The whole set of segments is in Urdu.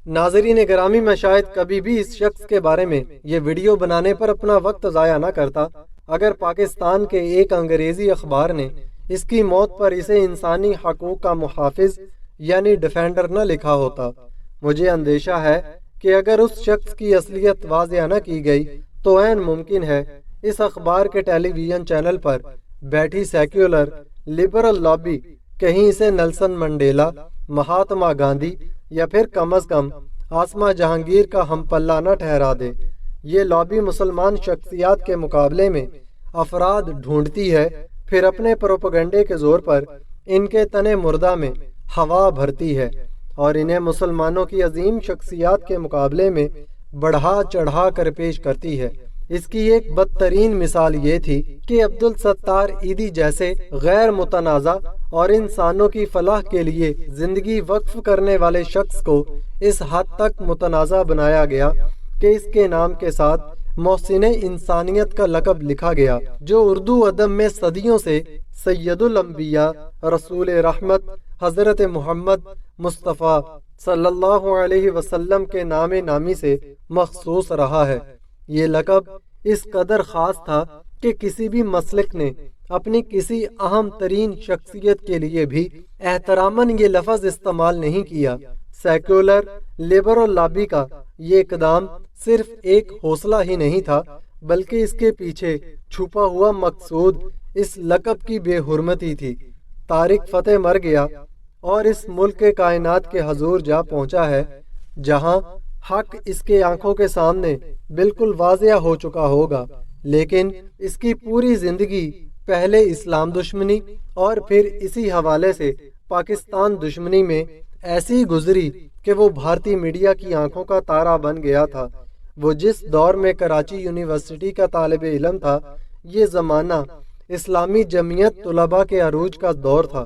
ناظرین گرامی، میں شاید کبھی بھی اس شخص کے بارے میں یہ ویڈیو بنانے پر اپنا وقت ضائع نہ کرتا اگر پاکستان کے ایک انگریزی اخبار نے اس کی موت پر اسے انسانی حقوق کا محافظ یعنی ڈیفینڈر نہ لکھا ہوتا۔ مجھے اندیشہ ہے کہ اگر اس شخص کی اصلیت واضح نہ کی گئی تو عین ممکن ہے اس اخبار کے ٹیلی ویژن چینل پر بیٹھی سیکولر لبرل لابی کہیں اسے نیلسن منڈیلا، مہاتما گاندھی یا پھر کم از کم آسما جہانگیر کا ہم پلہ نہ ٹھہرا دے۔ یہ لابی مسلمان شخصیات کے مقابلے میں افراد ڈھونڈتی ہے، پھر اپنے پروپیگنڈے کے زور پر ان کے تن مردہ میں ہوا بھرتی ہے اور انہیں مسلمانوں کی عظیم شخصیات کے مقابلے میں بڑھا چڑھا کر پیش کرتی ہے۔ اس کی ایک بدترین مثال یہ تھی کہ عبدالستار ایدھی جیسے غیر متنازع اور انسانوں کی فلاح کے لیے زندگی وقف کرنے والے شخص کو اس حد تک متنازع بنایا گیا کہ اس کے نام کے ساتھ محسن انسانیت کا لقب لکھا گیا، جو اردو ادب میں صدیوں سے سید الانبیاء، رسول رحمت، حضرت محمد مصطفیٰ صلی اللہ علیہ وسلم کے نام نامی سے مخصوص رہا ہے۔ یہ لقب اس قدر خاص تھا کہ کسی بھی مسلک نے اپنی کسی اہم ترین شخصیت کے لیے بھی احتراماً یہ لفظ استعمال نہیں کیا۔ سیکولر لبرل لابی کا یہ اقدام صرف ایک حوصلہ ہی نہیں تھا، بلکہ اس کے پیچھے چھپا ہوا مقصود اس لقب کی بے حرمتی تھی۔ طارق فتح مر گیا اور اس ملک کے کائنات کے حضور جا پہنچا ہے جہاں حق اس کے آنکھوں کے سامنے بالکل واضح ہو چکا ہوگا، لیکن اس کی پوری زندگی پہلے اسلام دشمنی اور پھر اسی حوالے سے پاکستان دشمنی میں ایسی گزری کہ وہ بھارتی میڈیا کی آنکھوں کا تارا بن گیا تھا۔ وہ جس دور میں کراچی یونیورسٹی کا طالب علم تھا، یہ زمانہ اسلامی جمعیت طلباء کے عروج کا دور تھا۔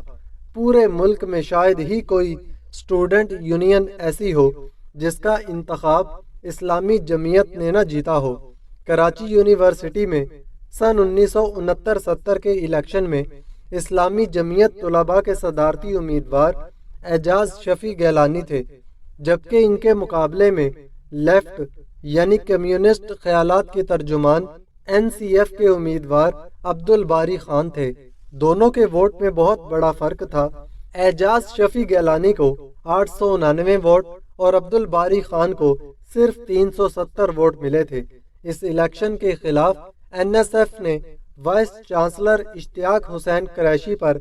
پورے ملک میں شاید ہی کوئی اسٹوڈنٹ یونین ایسی ہو جس کا انتخاب اسلامی جمعیت نے نہ جیتا ہو۔ کراچی یونیورسٹی میں سن 1969-70 کے الیکشن میں اسلامی جمعیت طلباء کے صدارتی امیدوار اعجاز شفیع گیلانی تھے، جبکہ ان کے مقابلے میں لیفٹ یعنی کمیونسٹ خیالات کے ترجمان NCF کے امیدوار عبدالباری خان تھے۔ دونوں کے ووٹ میں بہت بڑا فرق تھا۔ اعجاز شفیع گیلانی کو 899 ووٹ اور عبدالباری خان کو صرف 370 ووٹ ملے تھے۔ اس الیکشن کے خلاف NSF نے وائس چانسلر اشتیاق حسین قریشی پر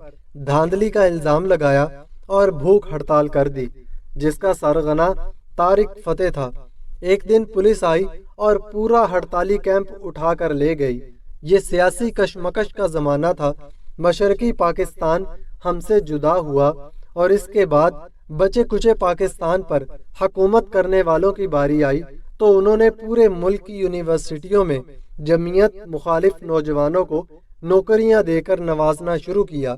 دھاندلی کا الزام لگایا اور بھوک ہڑتال کر دی، جس کا سرغنہ طارق فتح تھا۔ ایک دن پولیس آئی اور پورا ہڑتالی کیمپ اٹھا کر لے گئی۔ یہ سیاسی کشمکش کا زمانہ تھا۔ مشرقی پاکستان ہم سے جدا ہوا اور اس کے بعد بچے کچے پاکستان پر حکومت کرنے والوں کی باری آئی تو انہوں نے پورے ملک کی یونیورسٹیوں میں جمعیت مخالف نوجوانوں کو نوکریاں دے کر نوازنا شروع کیا۔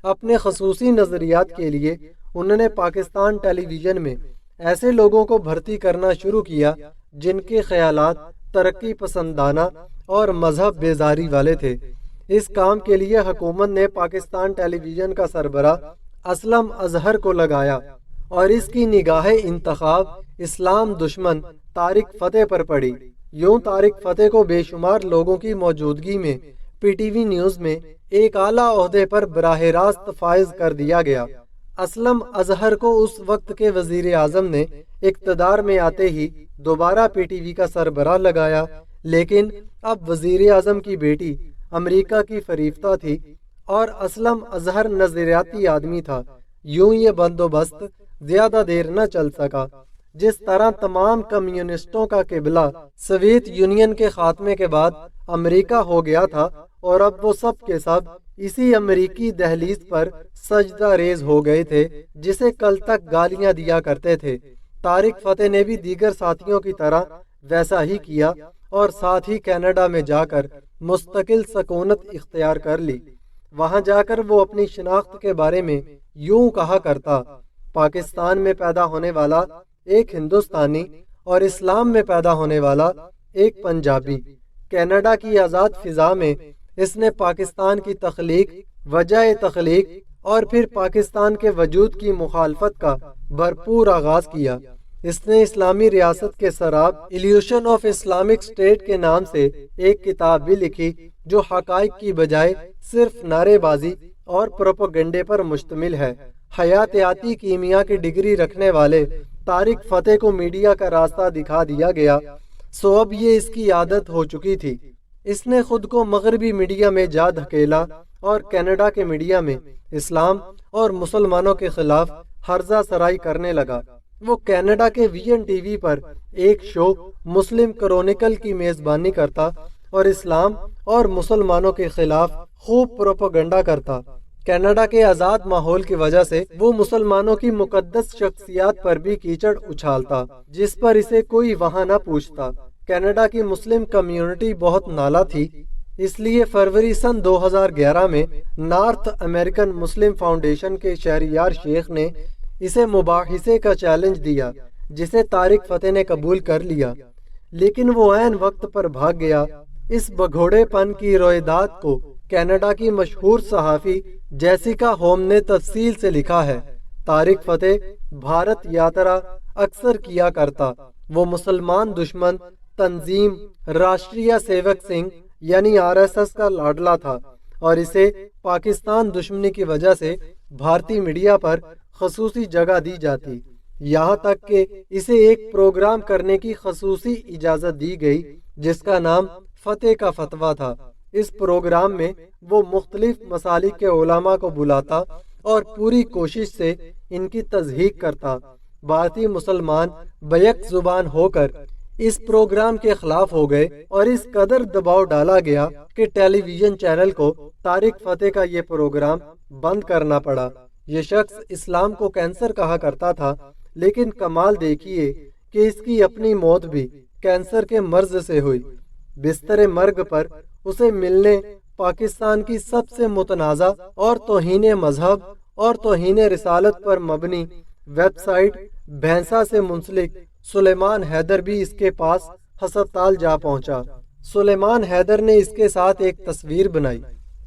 اپنے خصوصی نظریات کے لیے انہوں نے پاکستان ٹیلی ویژن میں ایسے لوگوں کو بھرتی کرنا شروع کیا جن کے خیالات ترقی پسندانہ اور مذہب بیزاری والے تھے۔ اس کام کے لیے حکومت نے پاکستان ٹیلی ویژن کا سربراہ اسلم اظہر کو لگایا اور اس کی نگاہ انتخاب اسلام دشمن طارق فتح پر پڑی۔ یوں طارق فتح کو بے شمار لوگوں کی موجودگی میں PTV نیوز میں ایک اعلیٰ عہدے پر براہ راست فائز کر دیا گیا۔ اسلم اظہر کو اس وقت کے وزیر اعظم نے اقتدار میں آتے ہی دوبارہ PTV کا سربراہ لگایا، لیکن اب وزیر اعظم کی بیٹی امریکہ کی فریفتہ تھی اور اسلم اظہر نظریاتی آدمی تھا۔ یوں یہ بندوبست زیادہ دیر نہ چل سکا۔ جس طرح تمام کمیونسٹوں کا قبلہ سوویت یونین کے خاتمے کے بعد امریکہ ہو گیا تھا اور اب وہ سب کے سب اسی امریکی دہلیز پر سجدہ ریز ہو گئے تھے جسے کل تک گالیاں دیا کرتے تھے۔ طارق فتح نے بھی دیگر ساتھیوں کی طرح ویسا ہی کیا اور ساتھ ہی کینیڈا میں جا کر مستقل سکونت اختیار کر لی۔ وہاں جا کر وہ اپنی شناخت کے بارے میں یوں کہا کرتا: پاکستان میں پیدا ہونے والا ایک ہندوستانی اور اسلام میں پیدا ہونے والا ایک پنجابی۔ کینیڈا کی آزاد فضا میں اس نے پاکستان کی تخلیق، وجہ تخلیق اور پھر پاکستان کے وجود کی مخالفت کا بھرپور آغاز کیا۔ اس نے اسلامی ریاست کے سراب ایلیوشن آف اسلامک اسٹیٹ کے نام سے ایک کتاب بھی لکھی جو حقائق کی بجائے صرف نعرے بازی اور پروپیگنڈے پر مشتمل ہے۔ حیاتیاتی کیمیا کی ڈگری رکھنے والے طارق فتح کو میڈیا کا راستہ دکھا دیا گیا، سو اب یہ اس کی عادت ہو چکی تھی۔ اس نے خود کو مغربی میڈیا میں جا دھکیلا اور کینیڈا کے میڈیا میں اسلام اور مسلمانوں کے خلاف ہرزہ سرائی کرنے لگا۔ وہ کینیڈا کے VN TV پر ایک شو مسلم کرونیکل کی میزبانی کرتا اور اسلام اور مسلمانوں کے خلاف خوب پروپیگنڈا کرتا۔ کینیڈا کے آزاد ماحول کی وجہ سے وہ مسلمانوں کی مقدس شخصیات پر بھی کیچڑ اچھالتا، جس پر اسے کوئی وہاں نہ پوچھتا۔ کینیڈا کی مسلم کمیونٹی بہت نالا تھی، اس لیے فروری سن 2011 میں نارتھ امریکن مسلم فاؤنڈیشن کے شہریار شیخ نے اسے مباحثے کا چیلنج دیا، جسے طارق فتح نے قبول کر لیا، لیکن وہ عین وقت پر بھاگ گیا۔ اس بگھوڑے پن کی رویداد کو کینیڈا کی مشہور صحافی جیسیکا ہوم نے تفصیل سے لکھا ہے۔ طارق فتح بھارت یاترا اکثر کیا کرتا۔ وہ مسلمان دشمن تنظیم راشٹریہ سیوک سنگھ یعنی RSS کا لاڈلا تھا اور اسے پاکستان دشمنی کی وجہ سے بھارتی میڈیا پر خصوصی جگہ دی جاتی، یہاں تک کہ اسے ایک پروگرام کرنے کی خصوصی اجازت دی گئی جس کا نام فتح کا فتویٰ تھا۔ اس پروگرام میں وہ مختلف مسالک کے علماء کو بلاتا اور پوری کوشش سے ان کی تصحیح کرتا۔ بھارتی مسلمان بیک زبان ہو کر اس پروگرام کے خلاف ہو گئے اور اس قدر دباؤ ڈالا گیا کہ ٹیلی ویژن چینل کو طارق فتح کا یہ پروگرام بند کرنا پڑا۔ یہ شخص اسلام کو کینسر کہا کرتا تھا، لیکن کمال دیکھیے کہ اس کی اپنی موت بھی کینسر کے مرض سے ہوئی۔ بستر مرگ پر اسے ملنے پاکستان کی سب سے متنازع اور توہین مذہب اور توہین رسالت پر مبنی ویب سائٹ بھینسا سے منسلک سلیمان حیدر بھی اس کے پاس ہسپتال جا پہنچا۔ سلیمان حیدر نے اس کے ساتھ ایک تصویر بنائی۔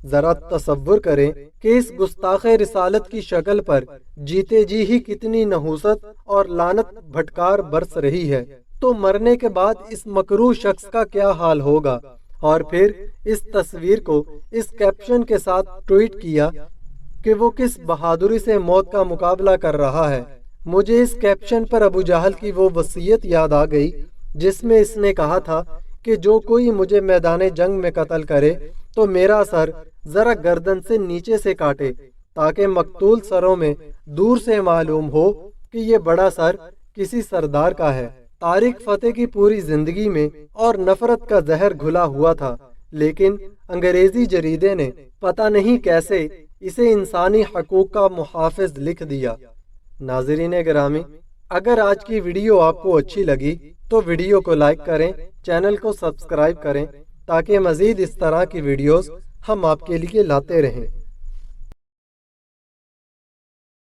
ذرا تصور کریں کہ اس گستاخ رسالت کی شکل پر جیتے جی ہی کتنی نحوست اور لعنت بھٹکار برس رہی ہے، تو مرنے کے بعد اس مکروہ شخص کا کیا حال ہوگا۔ اور پھر اس تصویر کو اس کیپشن کے ساتھ ٹویٹ کیا کہ وہ کس بہادری سے موت کا مقابلہ کر رہا ہے۔ مجھے اس کیپشن پر ابو جہل کی وہ وصیت یاد آ گئی جس میں اس نے کہا تھا کہ جو کوئی مجھے میدان جنگ میں قتل کرے تو میرا سر ذرا گردن سے نیچے سے کاٹے تاکہ مقتول سروں میں دور سے معلوم ہو کہ یہ بڑا سر کسی سردار کا ہے۔ طارق فتح کی پوری زندگی میں اور نفرت کا زہر گھلا ہوا تھا، لیکن انگریزی جریدے نے پتہ نہیں کیسے اسے انسانی حقوق کا محافظ لکھ دیا۔ ناظرین گرامی، اگر آج کی ویڈیو آپ کو اچھی لگی تو ویڈیو کو لائک کریں، چینل کو سبسکرائب کریں تاکہ مزید اس طرح کی ویڈیوز ہم آپ کے لیے لاتے رہیں۔